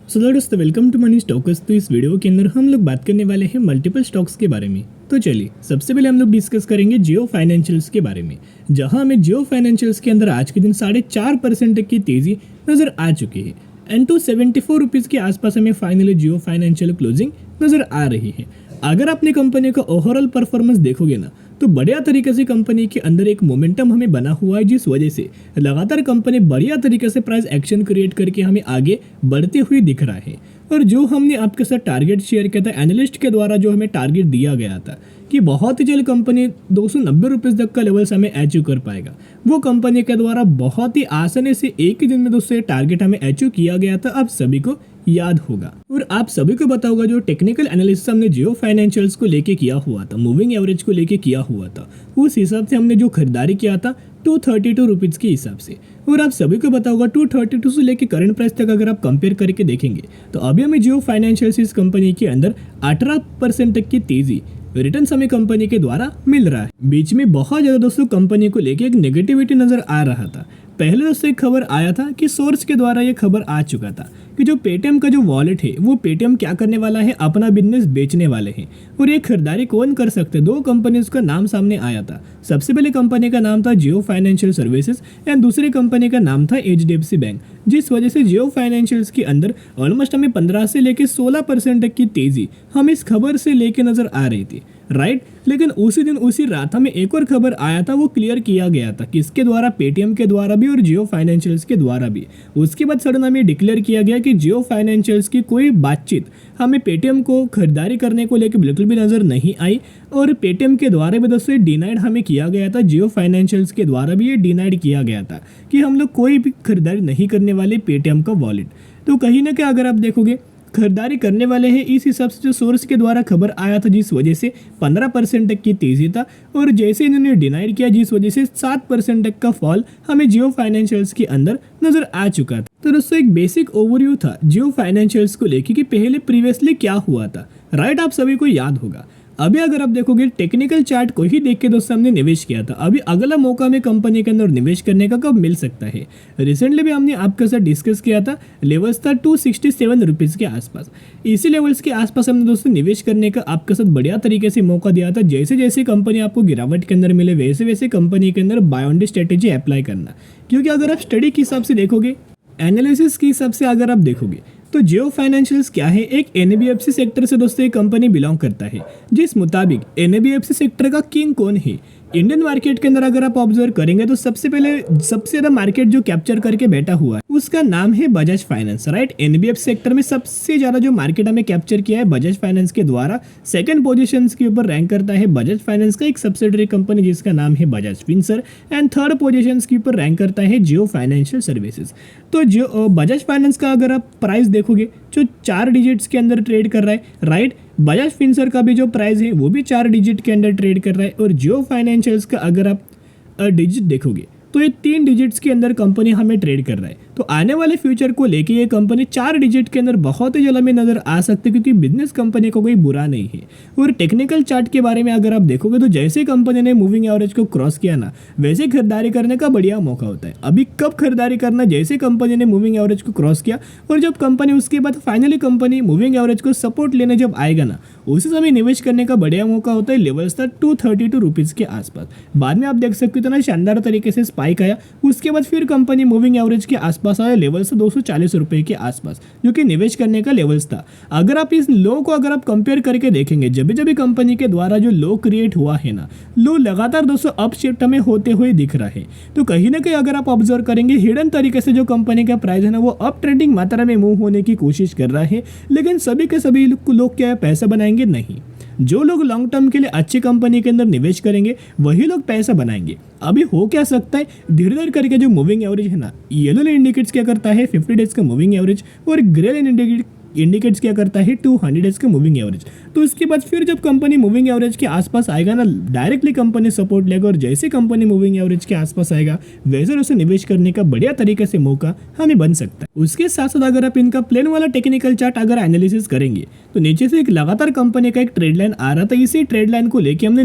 दोस्तों welcome to money stocks. तो इस वीडियो के अंदर हम लोग बात करने वाले हैं मल्टीपल स्टॉक्स के बारे में। तो चलिए सबसे पहले हम लोग डिस्कस करेंगे जियो फाइनेंशियल्स के बारे में, जहां हमें जियो फाइनेंशियल्स के अंदर आज के दिन 4.5% तक की तेजी नजर आ चुकी है एंड 274 रुपीज़ के आसपास हमें फाइनली जियो फाइनेंशियल क्लोजिंग नजर आ रही है। अगर आपने कंपनी का ओवरऑल परफॉर्मेंस देखोगे ना तो बढ़िया तरीके से कंपनी के अंदर एक मोमेंटम हमें बना हुआ है, जिस वजह से लगातार कंपनी बढ़िया तरीके से प्राइस एक्शन क्रिएट करके हमें आगे बढ़ते हुए दिख रहा है। और जो हमने आपके साथ टारगेट शेयर किया था एनालिस्ट के द्वारा, जो हमें टारगेट दिया गया था कि बहुत ही जल्द कंपनी 290 रुपीज़ तक का लेवल्स हमें अचीव कर पाएगा, वो कंपनी के द्वारा बहुत ही आसानी से एक ही दिन में दोस्तों ये टारगेट हमें अचीव किया गया था। आप सभी को याद होगा और आप सभी को पता होगा, जो टेक्निकल एनालिसिस हमने जियो फाइनेंशियल्स को लेके किया हुआ था, मूविंग एवरेज को लेके किया हुआ था, उस हिसाब से हमने जो खरीदारी किया था 232 रुपीज़ के हिसाब से। और आप सभी को पता होगा 232 से लेके करंट प्राइस तक अगर आप कंपेयर करके देखेंगे तो अभी हमें जियो फाइनेंशियल्स इस कंपनी के अंदर 18% तक की तेजी रिटर्न हमें कंपनी के द्वारा मिल रहा है। बीच में बहुत ज़्यादा दोस्तों कंपनी को लेके एक नेगेटिविटी नजर आ रहा था। पहले दोस्तों एक खबर आया था कि सोर्स के द्वारा ये खबर आ चुका था कि जो पेटीएम का जो वॉलेट है वो पेटीएम क्या करने वाला है, अपना बिजनेस बेचने वाले हैं। और ये खरीदारी कौन कर सकते, दो कंपनीज का नाम सामने आया था। सबसे पहले कंपनी का नाम था जियो फाइनेंशियल सर्विसेज एंड दूसरी कंपनी का नाम था एचडीएफसी बैंक, जिस वजह से जियो फाइनेंशियल्स के अंदर ऑलमोस्ट हमें 15 से लेकर 16% तक की तेजी हम इस खबर से लेके नजर आ रही थी, राइट। लेकिन उसी दिन उसी रात हमें एक और खबर आया था, वो क्लियर किया गया था किसके द्वारा, पेटीएम के द्वारा भी और जियो फाइनेंशियल्स के द्वारा भी। उसके बाद सडन हमें डिक्लेयर किया गया कि जियो फाइनेंशियल्स की कोई बातचीत हमें पेटीएम को खरीदारी करने को लेकर बिल्कुल भी नजर नहीं आई। और पेटीएम के द्वारा भी दोस्तों डिनाइड हमें किया गया था, जियो फाइनेंशियल्स के द्वारा भी ये डिनाइड किया गया था कि हम लोग कोई भी खरीदारी नहीं करने वाले पेटीएम का वॉलेट। तो कहीं ना कहीं अगर आप देखोगे खरीदारी करने वाले हैं, इस हिसाब से जो सोर्स के द्वारा खबर आया था, जिस वजह से 15% तक की तेजी था। और जैसे इन्होंने डिनाइड किया, जिस वजह से 7% तक का फॉल हमें जियो फाइनेंशियल्स के अंदर नजर आ चुका था। तो दोस्तों एक बेसिक ओवरव्यू था जियो फाइनेंशियल्स को लेकर कि पहले प्रीवियसली क्या हुआ था, राइट। आप सभी को याद होगा। अभी अगर आप देखोगे टेक्निकल चार्ट को ही देख के दोस्तों हमने निवेश किया था। अभी अगला मौका में कंपनी के अंदर निवेश करने का कब मिल सकता है, रिसेंटली भी हमने आपके साथ डिस्कस किया था। लेवल्स था 267 रुपीज़ के आसपास। इसी लेवल्स के आसपास हमने दोस्तों निवेश करने का आपके साथ बढ़िया तरीके से मौका दिया था। जैसे जैसे कंपनी आपको गिरावट के अंदर मिले, वैसे वैसे कंपनी के अंदर buy on the strategy apply करना। क्योंकि अगर आप स्टडी के हिसाब से देखोगे, एनालिसिस के हिसाब से अगर आप देखोगे तो जियो फाइनेंशियल्स क्या है, एक एनबीएफसी सेक्टर से दोस्तों ये कंपनी बिलोंग करता है। जिस मुताबिक एनबीएफसी सेक्टर का किंग कौन है इंडियन मार्केट के अंदर अगर आप ऑब्जर्व करेंगे तो सबसे ज़्यादा मार्केट जो कैप्चर करके बैठा हुआ है उसका नाम है Bajaj finance, right. NBFC sector में सबसे ज़्यादा जो मार्केट हमें कैप्चर किया है बजाज फाइनेंस के द्वारा। सेकंड पोजीशन के ऊपर रैंक करता है बजाज फाइनेंस का एक सब्सिडरी कंपनी जिसका नाम है बजाज फिनसर एंड थर्ड पोजीशन के ऊपर रैंक करता है जियो फाइनेंशियल सर्विसेज। तो जो बजाज फाइनेंस का अगर आप प्राइस देखोगे जो 4 डिजिट्स के अंदर ट्रेड कर रहा है, राइट। बजाज फिनसर का भी जो प्राइस है वो भी 4 डिजिट के अंदर ट्रेड कर रहा है। और जियो फाइनेंशियल्स का अगर आप डिजिट देखोगे तो ये 3 डिजिट्स के अंदर कंपनी हमें ट्रेड कर रहा है। तो आने वाले फ्यूचर को लेके ये कंपनी 4 डिजिट के अंदर बहुत ही जल्द में नजर आ सकती है, क्योंकि बिजनेस कंपनी को कोई बुरा नहीं है। और टेक्निकल चार्ट के बारे में अगर आप देखोगे तो जैसे कंपनी ने मूविंग एवरेज को क्रॉस किया ना, वैसे खरीदारी करने का बढ़िया मौका होता है। अभी कब खरीदारी करना, जैसे कंपनी ने मूविंग एवरेज को क्रॉस किया और जब कंपनी उसके बाद फाइनली कंपनी मूविंग एवरेज को सपोर्ट लेने जब आएगा ना, उसी समय निवेश करने का बढ़िया मौका होता है। लेवल्स था 232 रुपीज़ के आसपास। बाद में आप देख सकते हो इतना शानदार तरीके से स्पाइक आया, उसके बाद फिर कंपनी मूविंग एवरेज के आसपास आया, लेवल से 240 रुपए के आसपास, जो कि निवेश करने का लेवल्स था। अगर आप इस लो को अगर आप कंपेयर करके देखेंगे, जब भी कंपनी के द्वारा जो लो क्रिएट हुआ है ना, लो लगातार दोस्तों अप शिफ्ट में होते हुए दिख रहा है। तो कहीं ना कहीं अगर आप ऑब्जर्व करेंगे हिडन तरीके से जो कंपनी का प्राइस है ना, वो अप ट्रेंडिंग मात्रा में मूव होने की कोशिश कर रहा है। लेकिन सभी के सभी लोग क्या है, पैसा बनाएंगे नहीं। जो लोग लॉन्ग टर्म के लिए अच्छी कंपनी के अंदर निवेश करेंगे वही लोग पैसा बनाएंगे। अभी हो क्या सकता है, धीरे धीरे करके जो मूविंग एवरेज है ना, येलो लाइन इंडिकेट्स क्या करता है 50 डेज का मूविंग एवरेज, और ग्रे लाइन इंडिकेट्स क्या करता है 200 डेज का मूविंग एवरेज। तो उसके बाद फिर जब कंपनी मूविंग एवरेज के आसपास आएगा ना, डायरेक्टली कंपनी सपोर्ट लेगा। और जैसे कंपनी मूविंग एवरेज के आसपास आएगा, वैसे उसे निवेश करने का बढ़िया तरीके से मौका हमें बन सकता है। उसके साथ साथ अगर आप इनका प्लेन वाला टेक्निकल चार्ट अगर एनालिसिस करेंगे तो नीचे से एक लगातार कंपनी का एक ट्रेड लाइन आ रहा था। इसी ट्रेड लाइन को लेकर हमने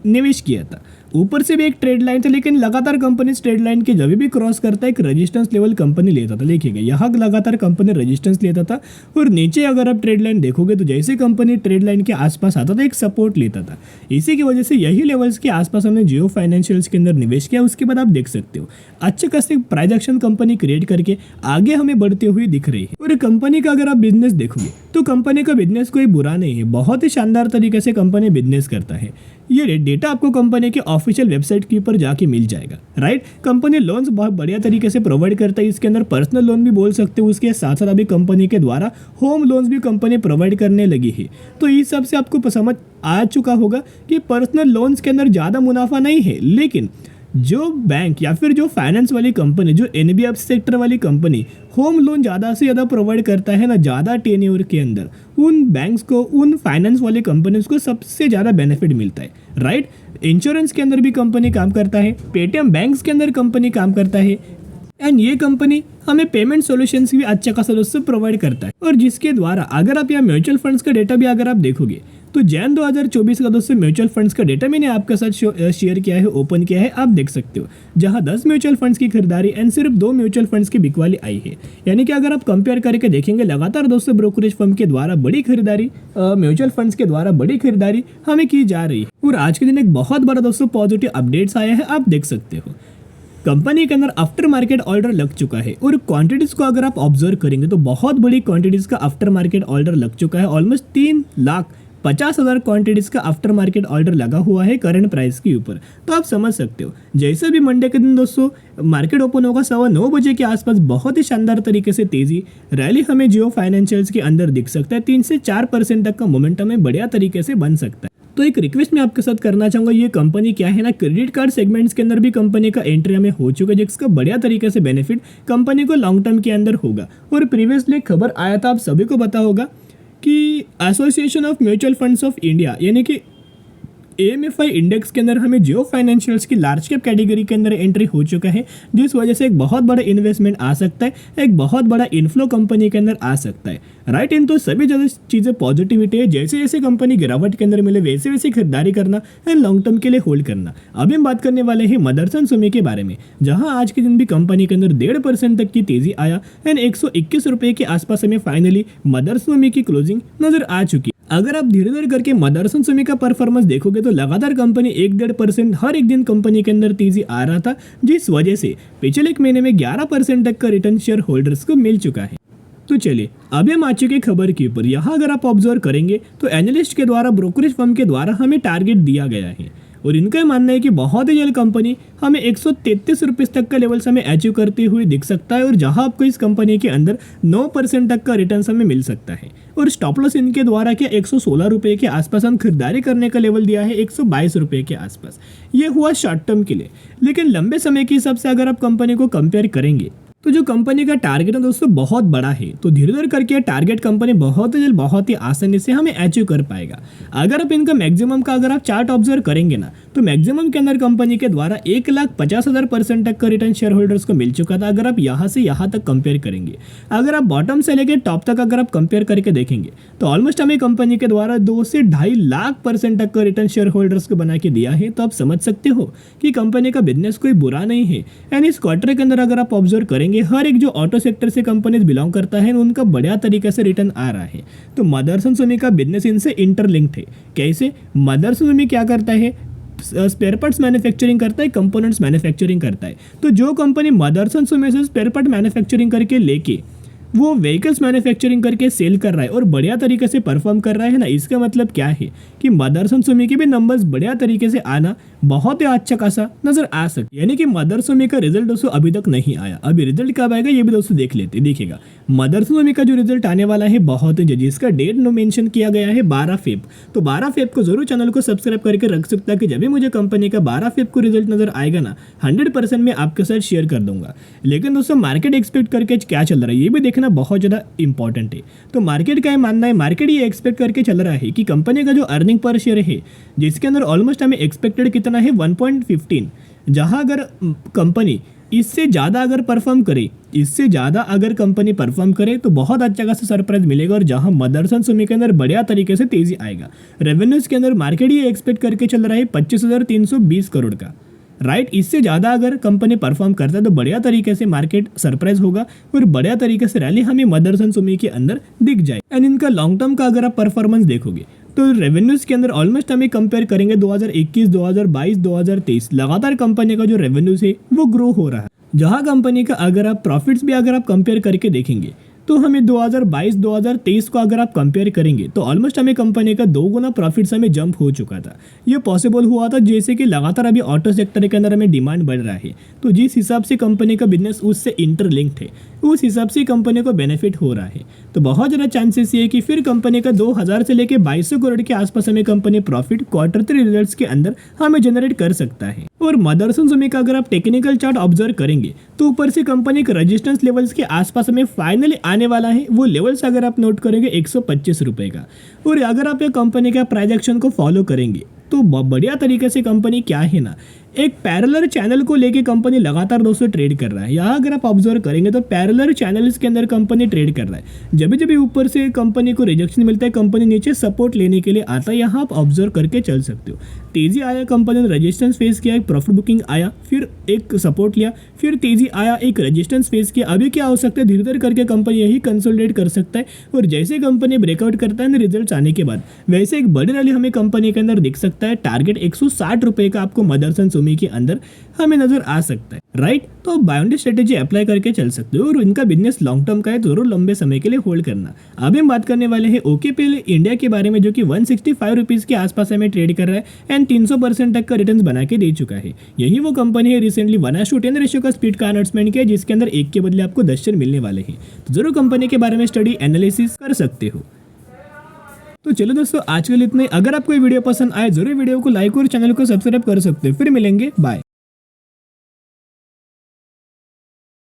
निवेश किया था। ऊपर से भी एक ट्रेड लाइन था, लेकिन लगातार कंपनी इस ट्रेड लाइन के जब भी क्रॉस करता है एक रेजिस्टेंस लेवल कंपनी लेता था। देखिएगा यहाँ लगातार कंपनी रेजिस्टेंस लेता था और नीचे अगर आप ट्रेड लाइन देखोगे तो जैसे कंपनी ट्रेड लाइन के आसपास आता था एक सपोर्ट लेता था। इसी की वजह से यही लेवल्स के आसपास हमने जियो फाइनेंशियल्स के अंदर निवेश किया। उसके बाद आप देख सकते हो अच्छे खासे प्राइस एक्शन कंपनी क्रिएट करके आगे हमें बढ़ते हुए दिख रही है। और कंपनी का अगर आप बिजनेस देखोगे तो कंपनी का बिजनेस कोई बुरा नहीं है, बहुत ही शानदार तरीके से कंपनी बिजनेस करता है। ये डेटा आपको कंपनी के ऑफिशियल वेबसाइट के ऊपर जाके मिल जाएगा, राइट। कंपनी लोन्स बहुत बढ़िया तरीके से प्रोवाइड करता है, इसके अंदर पर्सनल लोन भी बोल सकते हो। उसके साथ साथ अभी कंपनी के द्वारा होम लोन्स भी कंपनी प्रोवाइड करने लगी है। तो इस सब से आपको समझ आ चुका होगा कि पर्सनल लोन्स के अंदर ज़्यादा मुनाफा नहीं है, लेकिन जो बैंक या फिर जो फाइनेंस वाली कंपनी, जो एनबीएफसी सेक्टर वाली कंपनी होम लोन ज़्यादा से ज़्यादा प्रोवाइड करता है ना, ज़्यादा टेन्योर के अंदर, उन बैंक्स को, उन फाइनेंस वाली कंपनीज को सबसे ज़्यादा बेनिफिट मिलता है, राइट। इंश्योरेंस के अंदर भी कंपनी काम करता है, पेटीएम बैंक्स के अंदर कंपनी काम करता है, एंड ये कंपनी हमें पेमेंट सॉल्यूशंस भी अच्छा खासा दोस्तों प्रोवाइड करता है। और जिसके द्वारा अगर आप यहाँ म्यूचुअल फंड्स का डेटा भी अगर आप देखोगे तो जैन 2024 का दोस्तों म्यूचुअल फंड्स का डेटा मैंने आपके साथ शेयर किया है, ओपन किया है, आप देख सकते हो। जहां 10 म्यूचुअल फंड्स की खरीदारी एंड सिर्फ 2 म्यूचुअल फंड्स की बिकवाली आई है। यानी कि अगर आप कंपेयर करके देखेंगे लगातार दोस्तों ब्रोकरेज फर्म के द्वारा बड़ी खरीदारी, म्यूचुअल फंड्स के द्वारा बड़ी खरीदारी हमें की जा रही है। और आज के दिन एक बहुत बड़ा दोस्तों पॉजिटिव अपडेट्स आया है, आप देख सकते हो। कंपनी के अंदर आफ्टर मार्केट ऑर्डर लग चुका है और क्वांटिटीज को अगर आप ऑब्जर्व करेंगे तो बहुत बड़ी क्वांटिटीज का आफ्टर मार्केट ऑर्डर लग चुका है। ऑलमोस्ट 3,50,000 क्वांटिटीज का आफ्टर मार्केट ऑर्डर लगा हुआ है करंट प्राइस के ऊपर। तो आप समझ सकते हो जैसे भी मंडे के दिन दोस्तों मार्केट ओपन होगा 9:15 बजे के आसपास बहुत ही शानदार तरीके से तेजी रैली हमें जियो फाइनेंशियल्स के अंदर दिख सकता है। 3 से 4% तक का मोमेंटम में बढ़िया तरीके से बन सकता है। तो एक रिक्वेस्ट मैं आपके साथ करना चाहूंगा, ये कंपनी क्या है ना, क्रेडिट कार्ड सेगमेंट्स के अंदर भी कंपनी का एंट्री हमें हो चुका है, जिसका बढ़िया तरीके से बेनिफिट कंपनी को लॉन्ग टर्म के अंदर होगा। और प्रीवियसली खबर आया था, आप सभी को पता होगा कि association of mutual funds of India यानी कि AMFI इंडेक्स के अंदर हमें जियो फाइनेंशियल्स की लार्ज कैप कैटेगरी के अंदर एंट्री हो चुका है, जिस वजह से एक बहुत बड़ा इन्वेस्टमेंट आ सकता है, एक बहुत बड़ा इन्फ्लो कंपनी के अंदर आ सकता है, राइट। इन तो सभी ज़्यादा चीज़ें पॉजिटिविटी है, जैसे जैसे कंपनी गिरावट के अंदर मिले वैसे वैसे खरीदारी करना एंड लॉन्ग टर्म के लिए होल्ड करना। अभी हम बात करने वाले हैं मदरसन सुमी के बारे में, जहां आज के दिन भी कंपनी के अंदर 1.5% तक की तेजी आया एंड 121 रुपये के आसपास हमें फाइनली मदरसन सुमी की क्लोजिंग नजर आ चुकी। अगर आप धीरे धीरे करके मदरसन सुमी का परफॉर्मेंस देखोगे तो लगातार कंपनी 1-1.5% हर एक दिन कंपनी के अंदर तेजी आ रहा था, जिस वजह से पिछले एक महीने में 11% तक का रिटर्न शेयर होल्डर्स को मिल चुका है। तो चलिए अभी हम आ चुके खबर के ऊपर। यहाँ अगर आप ऑब्जर्व करेंगे तो एनालिस्ट के द्वारा, ब्रोकरेज फर्म के द्वारा हमें टारगेट दिया गया है और इनका ये मानना है कि बहुत ही जल्द कंपनी हमें 133 रुपये तक का लेवल्स हमें अचीव करते हुए दिख सकता है, और जहां आपको इस कंपनी के अंदर 9% तक का रिटर्न हमें मिल सकता है। और स्टॉप लॉस इनके द्वारा क्या 116 रुपये के आसपास हम खरीदारी करने का लेवल दिया है, 122 रुपये के आसपास। ये हुआ शॉर्ट टर्म के लिए, लेकिन लंबे समय के हिसाब से अगर आप कंपनी को कंपेयर करेंगे तो जो कंपनी का टारगेट है दोस्तों बहुत बड़ा है। तो धीरे धीरे करके टारगेट कंपनी बहुत ही जल्द, बहुत ही आसानी से हमें अचीव कर पाएगा। अगर आप इनका मैक्सिमम का अगर आप चार्ट ऑब्जर्व करेंगे ना, तो मैक्सिमम के अंदर कंपनी के द्वारा 1,50,000% तक का रिटर्न शेयर होल्डर्स को मिल चुका था। अगर आप यहाँ से यहाँ तक कंपेयर करेंगे, अगर आप बॉटम से लेकर टॉप तक अगर आप कंपेयर करके देखेंगे तो ऑलमोस्ट हमें कंपनी के द्वारा 2 से 2.5 लाख% तक का रिटर्न शेयर होल्डर्स को बना के दिया है। तो आप समझ सकते हो कि कंपनी का बिजनेस कोई बुरा नहीं है। एंड इस क्वार्टर के अंदर अगर आप ऑब्जर्व करेंगे, हर एक जो ऑटो सेक्टर से कंपनीज बिलोंग करता है उनका बढ़िया तरीके से रिटर्न आ रहा है। तो मदरसन सुमी का बिजनेस इनसे इंटरलिंक्ड है। कैसे? मदरसन सुमी क्या करता है, स्पेयर पार्ट्स मैन्युफैक्चरिंग करता है, कंपोनेंट्स मैन्युफैक्चरिंग करता है। तो जो कंपनी मदरसन सुमी से स्पेयर पार्ट मैन्युफैक्चरिंग करके लेके वो व्हीकल्स मैन्युफैक्चरिंग करके सेल कर रहा है और बढ़िया तरीके से परफॉर्म कर रहा है ना, इसका मतलब क्या है कि मदरसन सुमी के भी नंबर्स बढ़िया तरीके से आना बहुत ही अच्छा खासा नजर आ सकता है। यानी कि मदरसन सुमी का रिजल्ट दोस्तों अभी तक नहीं आया, अभी रिजल्ट कब आएगा ये भी दोस्तों देख लेते। देखिएगा मदरसन सुमी का जो रिजल्ट आने वाला है बहुत ही, जिसका डेट मेंशन किया गया है 12 फेब। तो 12 फेब को जरूर चैनल को सब्सक्राइब करके रख सकता है कि जब भी मुझे कंपनी का 12 फेब को रिजल्ट नजर आएगा ना, 100% मैं आपके साथ शेयर कर दूंगा। लेकिन दोस्तों मार्केट एक्सपेक्ट करके क्या चल रहा है ये भी देखना बहुत ज़्यादा इंपॉर्टेंट है। तो मार्केट का ये मानना है, मार्केट ये एक्सपेक्ट करके चल रहा है कि कंपनी का जो अर्निंग पर शेयर है, जिसके अंदर ऑलमोस्ट हमें एक्सपेक्टेड कितना है 1.15, जहां अगर कंपनी इससे ज़्यादा अगर परफॉर्म करे, इससे ज़्यादा अगर कंपनी परफॉर्म करे तो बहुत अच्छा खासा सरप्राइज मिलेगा और जहां मदरसन सुमी के अंदर बढ़िया तरीके से तेजी आएगा। रेवेन्यूज के अंदर मार्केट ये एक्सपेक्ट करके चल रहा है 25,320 करोड़ का, राइट। इससे ज़्यादा अगर कंपनी परफॉर्म करता है तो बढ़िया तरीके से मार्केट सरप्राइज होगा और बढ़िया तरीके से रैली हमें मदरसन सुमी के अंदर दिख जाए। एंड इनका लॉन्ग टर्म का अगर आप परफॉर्मेंस देखोगे तो रेवेन्यूज के अंदर ऑलमोस्ट हमें कंपेयर करेंगे 2021, 2022, 2023 लगातार कंपनी का जो रेवेन्यूज है वो ग्रो हो रहा है। जहां कंपनी का अगर आप प्रॉफिट्स भी अगर आप कंपेयर करके देखेंगे तो हमें 2022, 2023 को अगर आप कंपेयर करेंगे तो ऑलमोस्ट हमें कंपनी का 2 गुना प्रॉफिट्स हमें जंप हो चुका था। ये पॉसिबल हुआ था जैसे कि लगातार अभी ऑटो सेक्टर के अंदर हमें डिमांड बढ़ रहा है, तो जिस हिसाब से कंपनी का बिजनेस उससे इंटरलिंक्ड है उस हिसाब से कंपनी को बेनिफिट हो रहा है। तो बहुत ज़्यादा चांसेस ये है कि फिर कंपनी का 2000 से लेकर 2200 करोड़ के आसपास हमें कंपनी प्रॉफिट Q3 रिजल्ट्स के अंदर हमें जनरेट कर सकता है। और मदरसन सुमी का अगर आप टेक्निकल चार्ट ऑब्जर्व करेंगे तो ऊपर से कंपनी के रेजिस्टेंस लेवल्स के आसपास हमें फाइनली आने वाला है। वो लेवल्स अगर आप नोट करेंगे 125 रुपए का, और अगर आप ये कंपनी का प्राइस एक्शन को फॉलो करेंगे तो बढ़िया तरीके से कंपनी क्या है ना, एक पैरेलल चैनल को लेके कंपनी लगातार दोस्तों ट्रेड कर रहा है। यहाँ अगर आप ऑब्जर्व करेंगे तो पैरेलल चैनल्स के अंदर कंपनी ट्रेड कर रहा है। जब भी ऊपर से कंपनी को रिजेक्शन मिलता है कंपनी नीचे सपोर्ट लेने के लिए आता है, यहाँ आप ऑब्जर्व करके चल सकते हो। तेजी आया, कंपनी ने रेजिस्टेंस फेस किया, एक प्रॉफिट बुकिंग आया, फिर एक सपोर्ट लिया, फिर तेजी आया, एक रेजिस्टेंस फेस किया। अभी क्या हो सकता है, धीरे धीरे करके कंपनी यही कंसोलिडेट कर सकता है और जैसे कंपनी ब्रेकआउट करता है ना रिजल्ट आने के बाद, वैसे एक बड़ी रैली हमें कंपनी के अंदर दिख सकता है। टारगेट 160 रुपए का आपको मदरसन सुमी के अंदर हमें नजर आ सकता है, राइट। तो आप buy on the strategy apply करके चल सकते हो और इनका बिजनेस लॉन्ग टर्म का है, जरूर लंबे समय के लिए होल्ड करना। अभी हम बात करने वाले हैं OKPL इंडिया के बारे में, जो कि 165 रुपीज के आसपास हमें ट्रेड कर रहा है एंड 300% तक का रिटर्न बना के दे चुका है। यही वो कंपनी है रिसेंटली 1:10 रेशियो का स्पीड का अनाउंसमेंट किया, जिसके अंदर 1 के बदले आपको 10 शेयर मिलने वाले हैं। तो जरूर कंपनी के बारे में स्टडी एनालिसिस कर सकते हो। तो चलो दोस्तों आज के लिए इतना ही। अगर आपको ये वीडियो पसंद आए जरूर वीडियो को लाइक और चैनल को सब्सक्राइब कर सकते हो। फिर मिलेंगे, बाय।